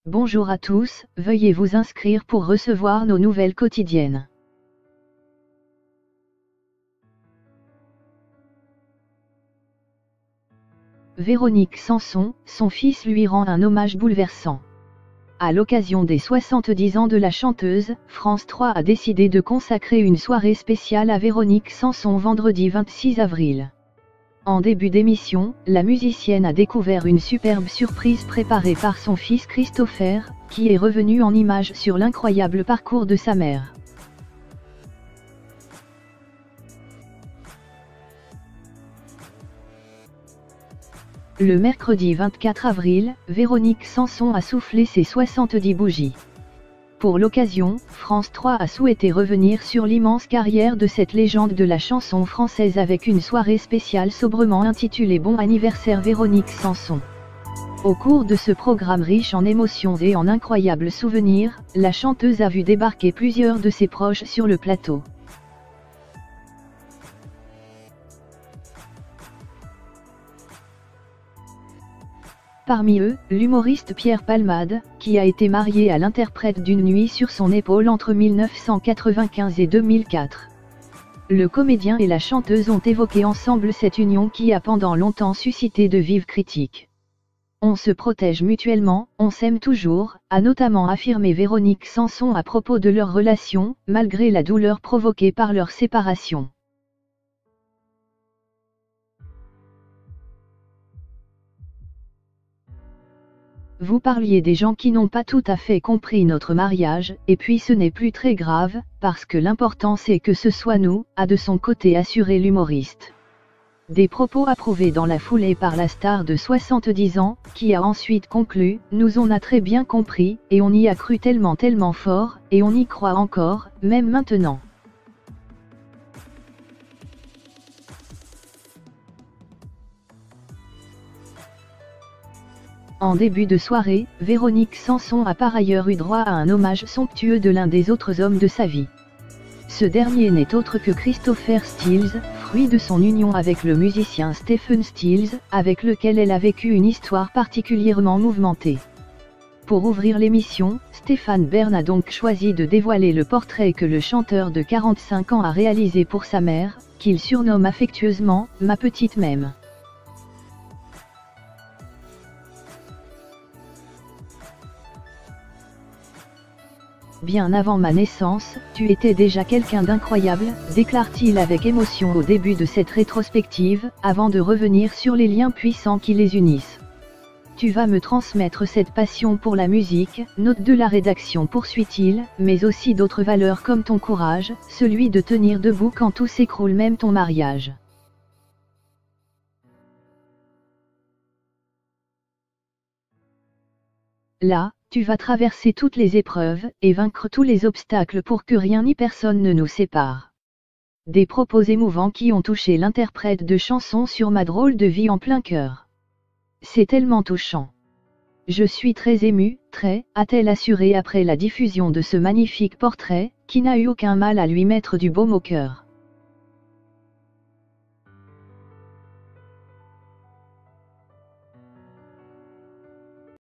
Bonjour à tous, veuillez vous inscrire pour recevoir nos nouvelles quotidiennes. Véronique Sanson, son fils lui rend un hommage bouleversant. À l'occasion des 70 ans de la chanteuse, France 3 a décidé de consacrer une soirée spéciale à Véronique Sanson vendredi 26 avril. En début d'émission, la musicienne a découvert une superbe surprise préparée par son fils Christopher, qui est revenu en images sur l'incroyable parcours de sa mère. Le mercredi 24 avril, Véronique Sanson a soufflé ses 70 bougies. Pour l'occasion, France 3 a souhaité revenir sur l'immense carrière de cette légende de la chanson française avec une soirée spéciale sobrement intitulée Bon anniversaire Véronique Sanson. Au cours de ce programme riche en émotions et en incroyables souvenirs, la chanteuse a vu débarquer plusieurs de ses proches sur le plateau. Parmi eux, l'humoriste Pierre Palmade, qui a été marié à l'interprète d'Une nuit sur son épaule entre 1995 et 2004. Le comédien et la chanteuse ont évoqué ensemble cette union qui a pendant longtemps suscité de vives critiques. On se protège mutuellement, on s'aime toujours, a notamment affirmé Véronique Sanson à propos de leur relation, malgré la douleur provoquée par leur séparation. Vous parliez des gens qui n'ont pas tout à fait compris notre mariage, et puis ce n'est plus très grave, parce que l'important c'est que ce soit nous, a de son côté assuré l'humoriste. Des propos approuvés dans la foulée par la star de 70 ans, qui a ensuite conclu, nous on a très bien compris, et on y a cru tellement fort, et on y croit encore, même maintenant. En début de soirée, Véronique Sanson a par ailleurs eu droit à un hommage somptueux de l'un des autres hommes de sa vie. Ce dernier n'est autre que Christopher Stills, fruit de son union avec le musicien Stephen Stills, avec lequel elle a vécu une histoire particulièrement mouvementée. Pour ouvrir l'émission, Stéphane Bern a donc choisi de dévoiler le portrait que le chanteur de 45 ans a réalisé pour sa mère, qu'il surnomme affectueusement « ma petite Mème ». Bien avant ma naissance, tu étais déjà quelqu'un d'incroyable, déclare-t-il avec émotion au début de cette rétrospective, avant de revenir sur les liens puissants qui les unissent. Tu vas me transmettre cette passion pour la musique, note de la rédaction poursuit-il, mais aussi d'autres valeurs comme ton courage, celui de tenir debout quand tout s'écroule, même ton mariage. Là, tu vas traverser toutes les épreuves, et vaincre tous les obstacles pour que rien ni personne ne nous sépare. Des propos émouvants qui ont touché l'interprète de chansons sur ma drôle de vie en plein cœur. C'est tellement touchant. Je suis très émue, a-t-elle assuré après la diffusion de ce magnifique portrait, qui n'a eu aucun mal à lui mettre du baume au cœur.